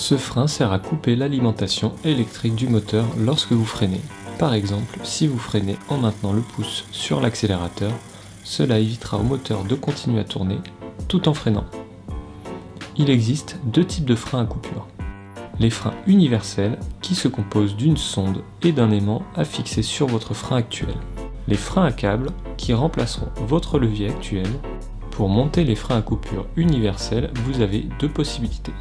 Ce frein sert à couper l'alimentation électrique du moteur lorsque vous freinez. Par exemple, si vous freinez en maintenant le pouce sur l'accélérateur, cela évitera au moteur de continuer à tourner tout en freinant. Il existe deux types de freins à coupure. Les freins universels qui se composent d'une sonde et d'un aimant à fixer sur votre frein actuel. Les freins à câble qui remplaceront votre levier actuel. Pour monter les freins à coupure universels, vous avez deux possibilités.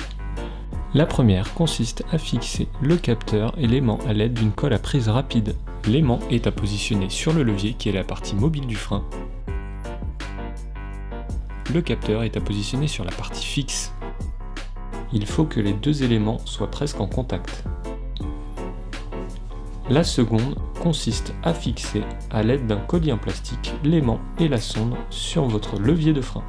La première consiste à fixer le capteur et l'aimant à l'aide d'une colle à prise rapide. L'aimant est à positionner sur le levier qui est la partie mobile du frein. Le capteur est à positionner sur la partie fixe. Il faut que les deux éléments soient presque en contact. La seconde consiste à fixer à l'aide d'un collier en plastique l'aimant et la sonde sur votre levier de frein.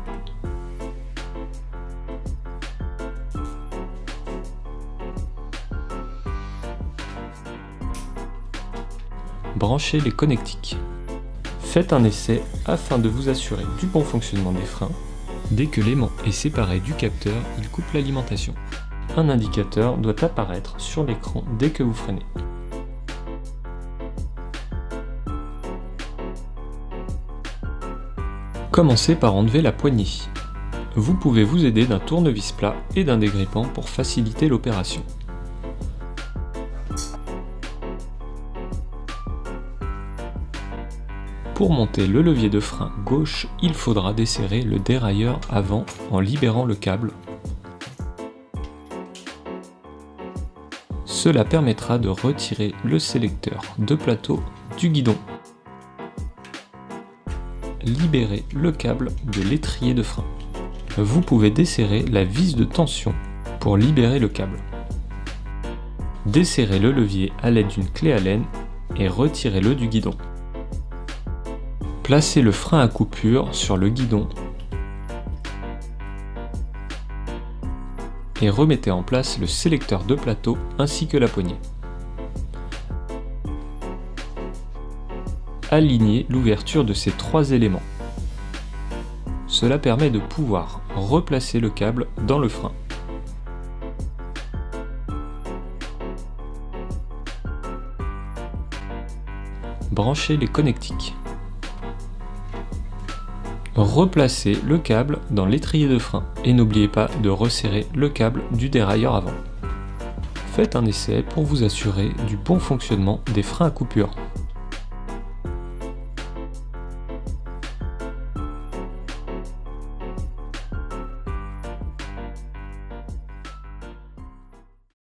Branchez les connectiques. Faites un essai afin de vous assurer du bon fonctionnement des freins. Dès que l'aimant est séparé du capteur, il coupe l'alimentation. Un indicateur doit apparaître sur l'écran dès que vous freinez. Commencez par enlever la poignée. Vous pouvez vous aider d'un tournevis plat et d'un dégrippant pour faciliter l'opération. Pour monter le levier de frein gauche, il faudra desserrer le dérailleur avant en libérant le câble. Cela permettra de retirer le sélecteur de plateau du guidon. Libérez le câble de l'étrier de frein. Vous pouvez desserrer la vis de tension pour libérer le câble. Desserrez le levier à l'aide d'une clé Allen et retirez-le du guidon. Placez le frein à coupure sur le guidon et remettez en place le sélecteur de plateau ainsi que la poignée. Alignez l'ouverture de ces trois éléments. Cela permet de pouvoir replacer le câble dans le frein. Branchez les connectiques. Replacez le câble dans l'étrier de frein et n'oubliez pas de resserrer le câble du dérailleur avant. Faites un essai pour vous assurer du bon fonctionnement des freins à coupure.